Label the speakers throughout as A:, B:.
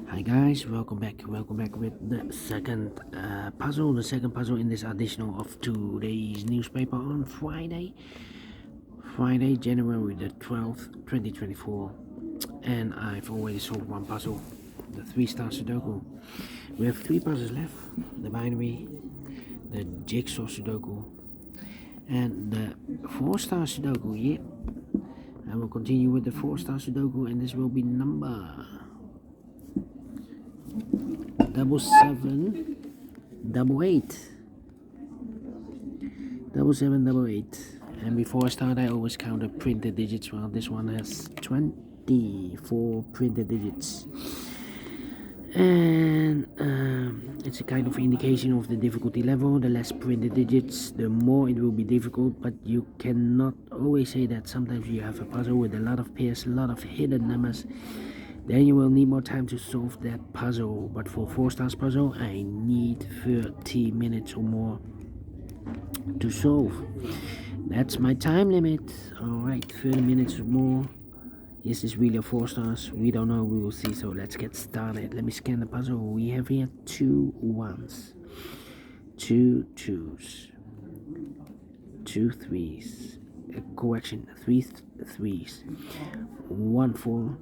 A: Hi guys, welcome back with the second puzzle in this edition of today's newspaper on Friday, January the 12th, 2024. And I've already solved one puzzle, the 3-star Sudoku. We have 3 puzzles left, the binary, the jigsaw Sudoku, and the 4-star Sudoku. Yeah, I will continue with the 4-star Sudoku, and this will be number 7788. 7788. And before I start, I always count the printed digits. Well, this one has 24 printed digits, and it's a kind of indication of the difficulty level. The less printed digits, the more it will be difficult, but you cannot always say that. Sometimes you have a puzzle with a lot of pairs, a lot of hidden numbers, then you will need more time to solve that puzzle. But for 4 stars puzzle, I need 30 minutes or more to solve. That's my time limit. Alright, 30 minutes or more. Is this really a 4 stars? We don't know, we will see. So let's get started. Let me scan the puzzle. We have here 2 1s, 2 2s, 2 3s, correction, 3 3s, 1 4,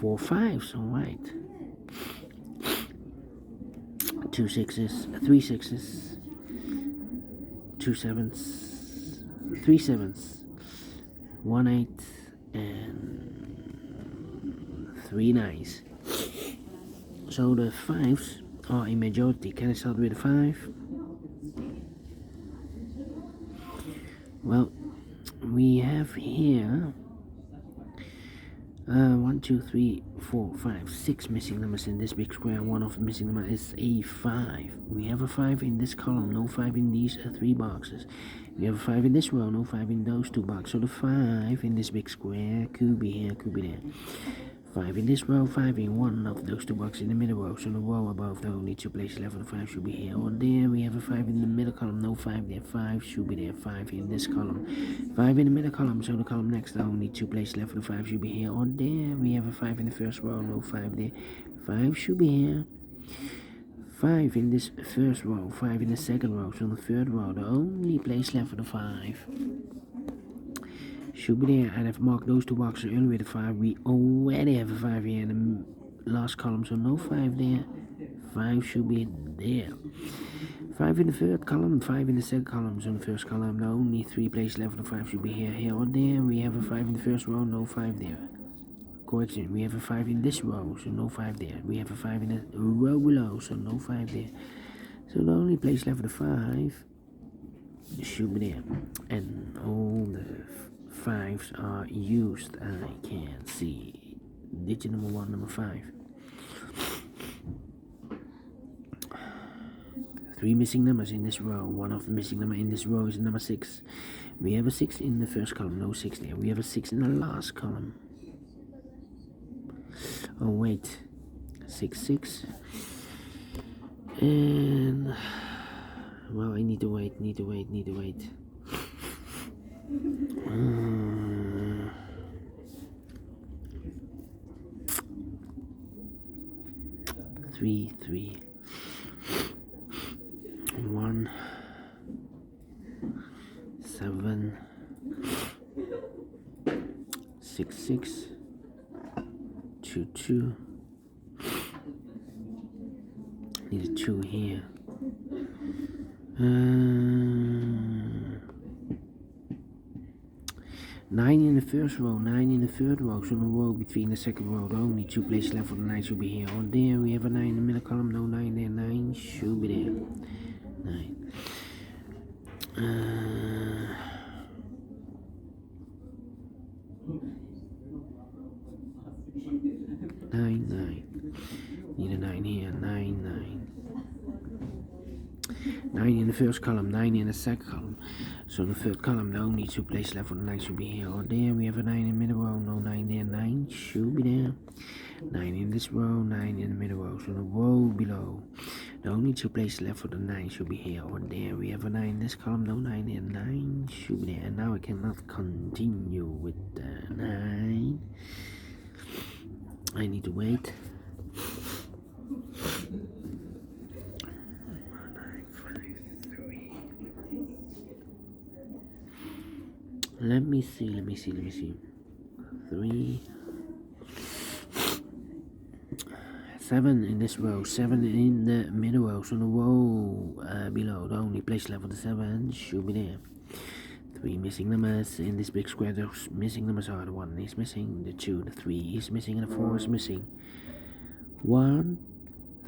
A: 4 5s, alright. 2 6s, 3 6s, 2 7s, 3 7s, 1 8, and 3 9s. So the 5s are in majority. Can I start with a 5? Well, we have here 1 2 3 4 5 6 missing numbers in this big square. One of the missing numbers is a 5. We have a 5 in this column, no 5 in these 3 boxes. We have a 5 in this row, no 5 in those 2 boxes. So the 5 in this big square could be here, could be there. 5 in this row, 5 in one of those 2 boxes in the middle row. So the row above, the only 2 places left for the 5 should be here or there. We have a 5 in the middle column, no 5 there. 5 should be there. 5 in this column, 5 in the middle column. So the column next, the only 2 places left for the 5 should be here or there. We have a 5 in the first row, no 5 there. 5 should be here. 5 in this first row, 5 in the second row. So the third row, the only place left for the 5 should be there. And I've marked those 2 boxes earlier with a 5. We already have a 5 here in the last column, so no 5 there. 5 should be there. 5 in the third column, 5 in the second column. So in the first column, the only 3 places left for the 5 should be here, here or there. We have a 5 in the first row, no 5 there. Correction, we have a 5 in this row, so no 5 there. We have a 5 in the row below, so no 5 there. So the only place left for the 5 should be there. And all the 5s are used. I can see digit number 1, number 5. 3 missing numbers in this row. One of the missing numbers in this row is number 6. We have a 6 in the first column, no 6 there. We have a 6 in the last column. Oh wait, 6 6. And well, I need to wait. 3 3 1 7 6 6 2 2. Need a 2 here. 9 in the first row, 9 in the third row. So the row between the second row, the only 2 places left for the 9 should be here or there. We have a 9 in the middle column, no 9 there. 9 should be there. 9. 9 9. Need a 9 here. 9 9. 9 in the first column, 9 in the second column. So the third column, the only 2 places left for the 9 should be here or there. We have a 9 in the middle row, no 9 there. 9 should be there. 9 in this row, 9 in the middle row. So the row below, the only 2 places left for the 9 should be here or there. We have a 9 in this column, no 9 there. 9 should be there. And now I cannot continue with the 9. I need to wait. Let me see. 3, 7 in this row, 7 in the middle row, so the row below, the only place left for the 7 should be there. 3 missing numbers in this big square. Those missing numbers are the 1 is missing, the 2, the 3 is missing, and the 4 is missing. 1,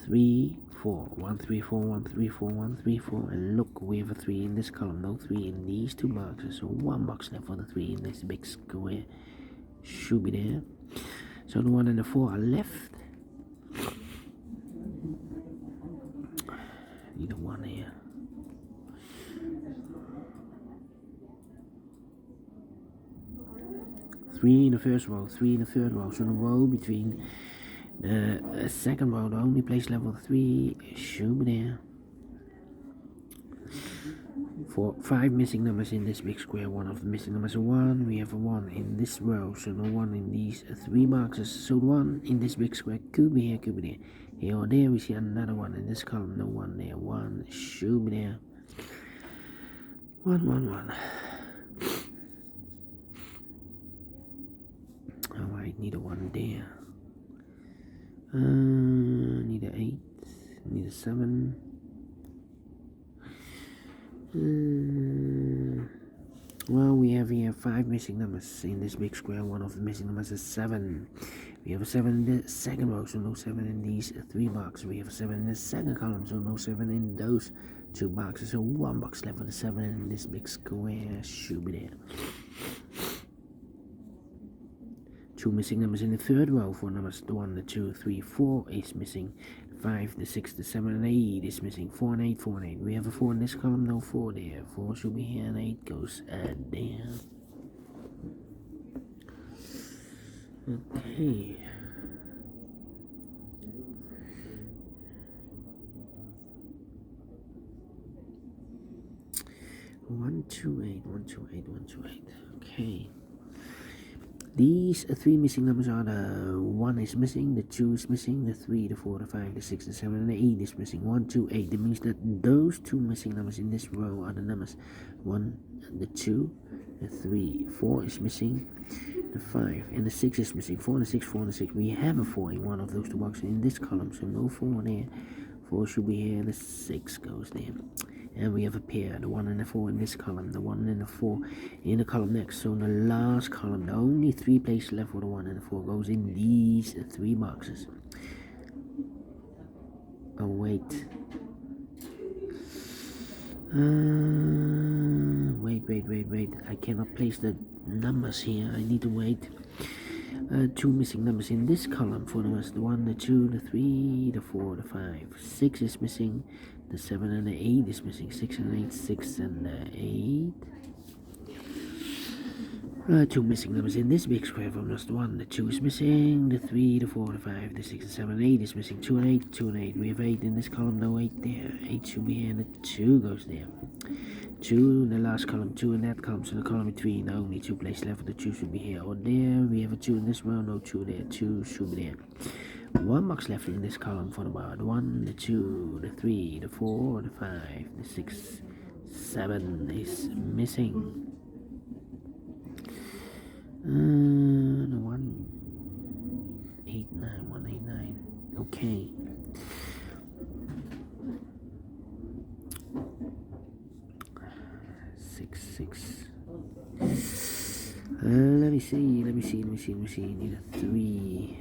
A: 3, 4, 1, 3, 4, 1, 3, 4, 1, 3, 4, and look, we have a 3 in this column, no 3 in these 2 boxes, so 1 box left for the 3 in this big square should be there. So the 1 and the 4 are left. Need a 1 here. Three in the first row, 3 in the third row, so the row between the second row, the only place level 3 should be there. 5 missing numbers in this big square. One of the missing numbers is 1. We have a 1 in this row, so no 1 in these 3 boxes. So 1 in this big square could be here, could be there. Here or there, we see another 1 in this column. No 1 there. 1 should be there. 1, 1, 1. Alright, need a 1 there. Need a 8. Need a 7. Well, we have here 5 missing numbers in this big square. One of the missing numbers is 7. We have a 7 in the second row, so no 7 in these 3 boxes. We have a 7 in the second column, so no 7 in those 2 boxes. So 1 box left for the 7 in this big square should be there. 2 missing numbers in the third row. 4 numbers, the 1, the 2, 3, 4 is missing. 5, the 6, the 7, and 8 is missing. 4 and 8, 4 and 8. We have a 4 in this column, no 4 there. 4 should be here, and 8 goes there. Okay. One, 2, 8, 1, 2, 8, 1, 2, 8. Okay. These 3 missing numbers are the 1 is missing, the 2 is missing, the 3, the 4, the 5, the 6, the 7, and the 8 is missing. 1, 2, 8. That means that those 2 missing numbers in this row are the numbers 1, the 2, the 3, 4 is missing, the 5, and the 6 is missing. 4 and the 6, 4 and the 6. We have a 4 in one of those 2 boxes in this column, so no 4 there. 4 should be here, and the 6 goes there. And we have a pair, the 1 and the 4 in this column, the 1 and the 4 in the column next. So in the last column, the only 3 places left for the 1 and the 4 goes in these 3 boxes. Oh, wait. Wait. I cannot place the numbers here. I need to wait. 2 missing numbers in this column for the rest. The 1, the 2, the 3, the 4, the 5. 6 is missing. The 7 and the 8 is missing. 6 and 8, 6 and 8. 2 missing numbers in this big square from just 1. The 2 is missing. The 3, the 4, the 5, the 6, the 7, and 8 is missing. 2 and 8, 2 and 8. We have 8 in this column, no 8 there. 8 should be here, and the 2 goes there. 2 in the last column, 2 in that column, so the column between, the only 2 places left for the 2 should be here or there. We have a 2 in this row, no 2 there. 2 should be there. 1 box left in this column for the bar. The 1, the 2, the 3, the 4, the 5, the 6, 7 is missing. The 1, 8, 9, 1, 8, 9. Okay. Six. Let me see. Need a 3.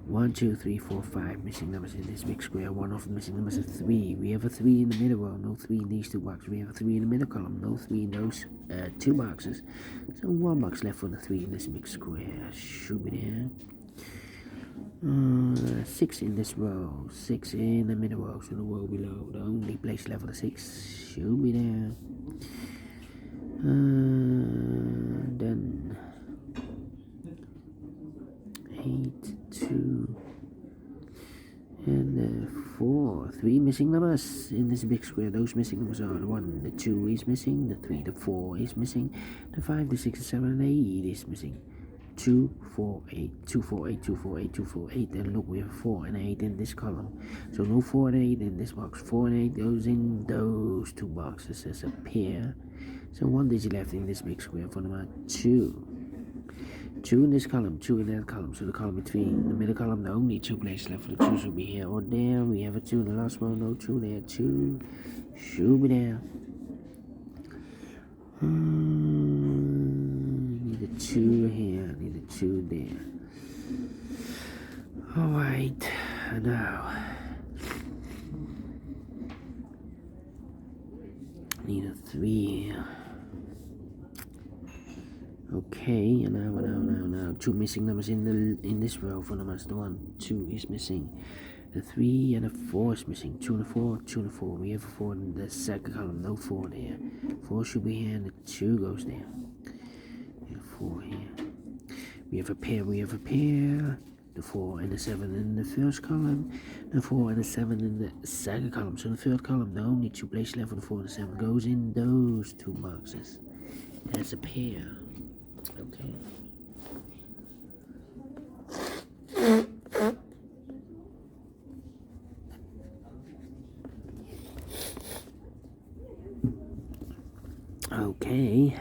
A: 1, 2, 3, 4, 5 missing numbers in this big square. One of the missing numbers is 3. We have a 3 in the middle row, no 3 in these 2 boxes. We have a 3 in the middle column, no 3 in those 2 boxes. So 1 box left for the 3 in this big square. Should be there. 6 in this row, 6 in the middle row, so the row below. The only place left for the 6 should be there. Then 8, 2, and 4. 3 missing numbers in this big square. Those missing numbers are the 1, the 2 is missing, the 3, the 4 is missing, the 5, the 6, the 7, and 8 is missing. 2, 4, 8, 2, 4, 8, 2, 4, 8, 2, 4, 8. And look, we have 4 and 8 in this column. So no 4 and 8 in this box. 4 and 8 goes in those 2 boxes as a pair. So one digit left in this big square for number 2. 2 in this column, 2 in that column, so the column between the middle column, the only 2 places left for the 2 should be here or there. We have a 2 in the last row, no 2 there, 2 should be there. Need a 2 here, need a 2 there. Alright, now need a 3 here. Okay, and now 2 missing numbers in this row for numbers. The 1, 2 is missing. The 3 and the 4 is missing. 2 and the 4, 2 and the 4. We have a 4 in the second column, no 4 there. 4 should be here, and the 2 goes there. And 4 here. We have a pair. The 4 and the 7 in the first column, the 4 and the 7 in the second column. So the third column, the only 2 places left for the 4 and the 7 goes in those 2 boxes. As a pair. Okay. Okay.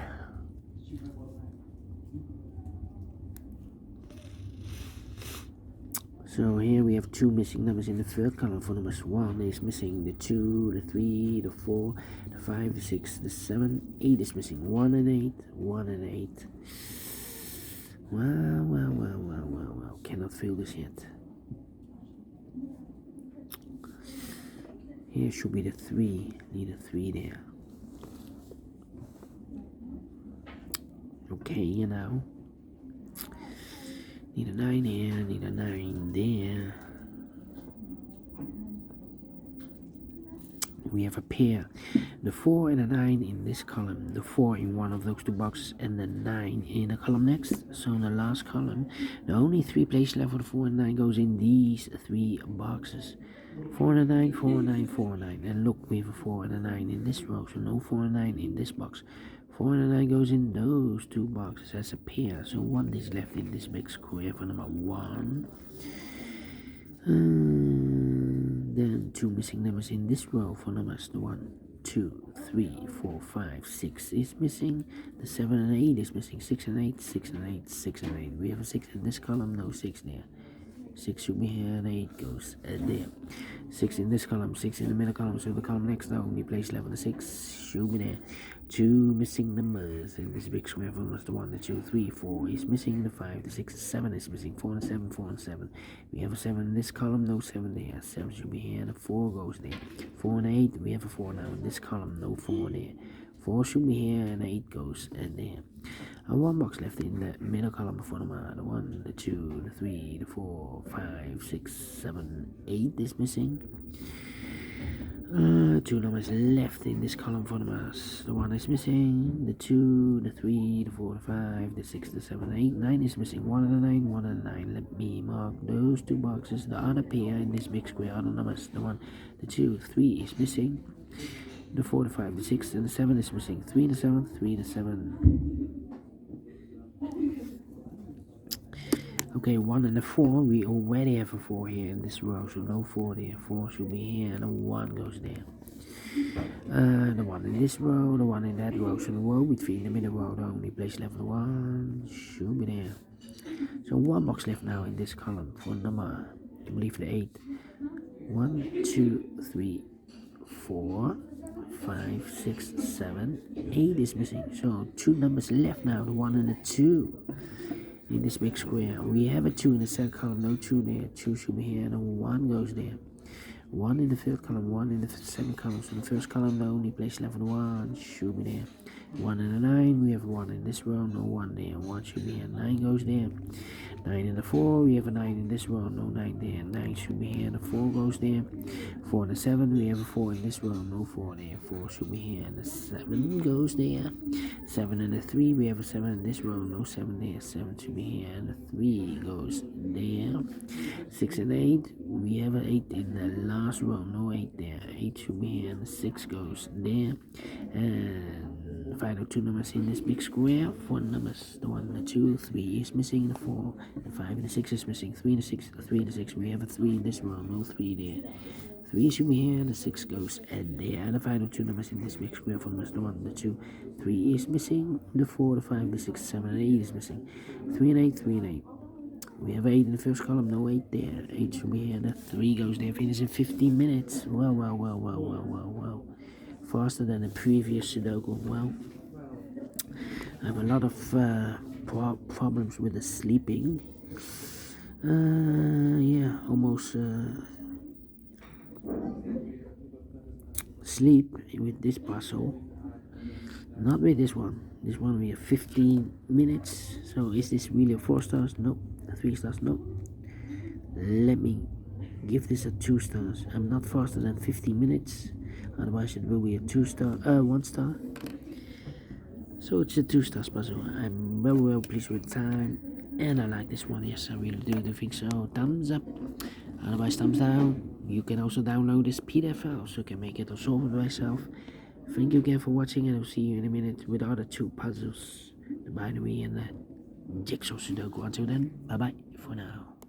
A: So here we have 2 missing numbers in the third column for numbers. 1 is missing, the 2, the 3, the 4, the 5, the 6, the 7, 8 is missing. 1 and 8, 1 and 8. Well. Cannot fill this yet. Here should be the 3. Need a 3 there. Okay, you know. Need a 9 here, need a 9 there. We have a pair. The 4 and a 9 in this column. The 4 in one of those 2 boxes and the 9 in a column next. So in the last column, the only 3 places left for the 4 and 9 goes in these 3 boxes. 4 and a 9, 4 and 9, 4 and 9. And look, we have a 4 and a 9 in this row. So no 4 and 9 in this box. 4 and a 9 goes in those 2 boxes as a pair. So 1 is left in this big square for number 1. Then 2 missing numbers in this row for numbers. The 1, 2, 3, 4, 5, 6 is missing. The 7 and 8 is missing. 6 and 8, 6 and 8, 6 and 8. We have a 6 in this column, no 6 there. 6 should be here and 8 goes there. 6 in this column, 6 in the middle column, so the column next, the only place left for the 6 should be there. 2 missing numbers in this big square for numbers. The 1, the 2, 3, 4 is missing. The 5, the 6, the 7 is missing. 4 and 7, 4 and 7. We have a 7 in this column, no 7 there. 7 should be here, and the 4 goes there. 4 and 8, we have a 4 now in this column, no 4 there. 4 should be here, and 8 goes there. And 1 box left in the middle column before the 1, the 2, the 3, the 4, 5, 6, 7, 8 is missing. 2 numbers left in this column for the mass. The 1 is missing, the 2, the 3, the 4, the 5, the 6, the 7, the 8, 9 is missing. 1 and a 9, 1 and a 9. Let me mark those 2 boxes. The other pair in this big square are the numbers. The 1, the 2, the 3 is missing. The 4, the 5, the 6, and the 7 is missing. 3 and the 7, 3 and the 7. Okay, 1 and a 4, we already have a 4 here in this row, so no 4 there. 4 should be here, and a 1 goes there. The 1 in this row, the 1 in that row, so the row between the middle row, the only place left for the 1 should be there. So 1 box left now in this column for number, I believe the 8. 1, 2, 3, 4, 5, 6, 7, 8 is missing. So 2 numbers left now, the 1 and the 2. In this big square, we have a 2 in the second column, no 2 there. 2 should be here, and a 1 goes there. 1 in the third column, 1 in the second column. So the first column, the only place left for the 1 should be there. 1 and a 9, we have 1 in this row, no 1 there. 1 should be here, 9 goes there. 9 and the 4, we have a 9 in this row, no 9 there. 9 should be here, and the 4 goes there. 4 and the 7, we have a 4 in this row, no 4 there. 4 should be here, and the 7 goes there. 7 and the 3, we have a 7 in this row, no 7 there. 7 should be here, and the 3 goes there. 6 and 8, we have an 8 in the last row, no 8 there. 8 should be here, and the 6 goes there. And final 2 numbers in this big square. 4 numbers, the 1, the 2, 3 is missing. The 4, the 5, and the 6 is missing. 3 and the 6, the 3 and the 6. We have a 3 in this row, no 3 there. 3 should be here, the 6 goes and there. And the final 2 numbers in this big square from the 1, the 2, 3 is missing. The 4, the 5, the 6, 7, and 8 is missing. 3 and 8, 3 and 8. We have 8 in the first column, no 8 there. 8 should be here, the 3 goes there, finish in 15 minutes. Well. Faster than the previous Sudoku. Well, I have a lot of problems with the sleeping. Yeah, almost sleep with this puzzle. Not with this one. This one we have 15 minutes. So is this really a 4 stars? No. 3 stars? No. Let me give this a 2 stars. I'm not faster than 15 minutes. Otherwise it will be a 2 star, 1 star. So it's a 2 stars puzzle. I'm very well pleased with time. And I like this one. Yes, I really do think so. Thumbs up. Otherwise thumbs down. You can also download this PDF file so you can make it or solve it myself. Thank you again for watching, and I'll see you in a minute with the other 2 puzzles, the binary and the jigsaw Sudoku. Until then, bye bye for now.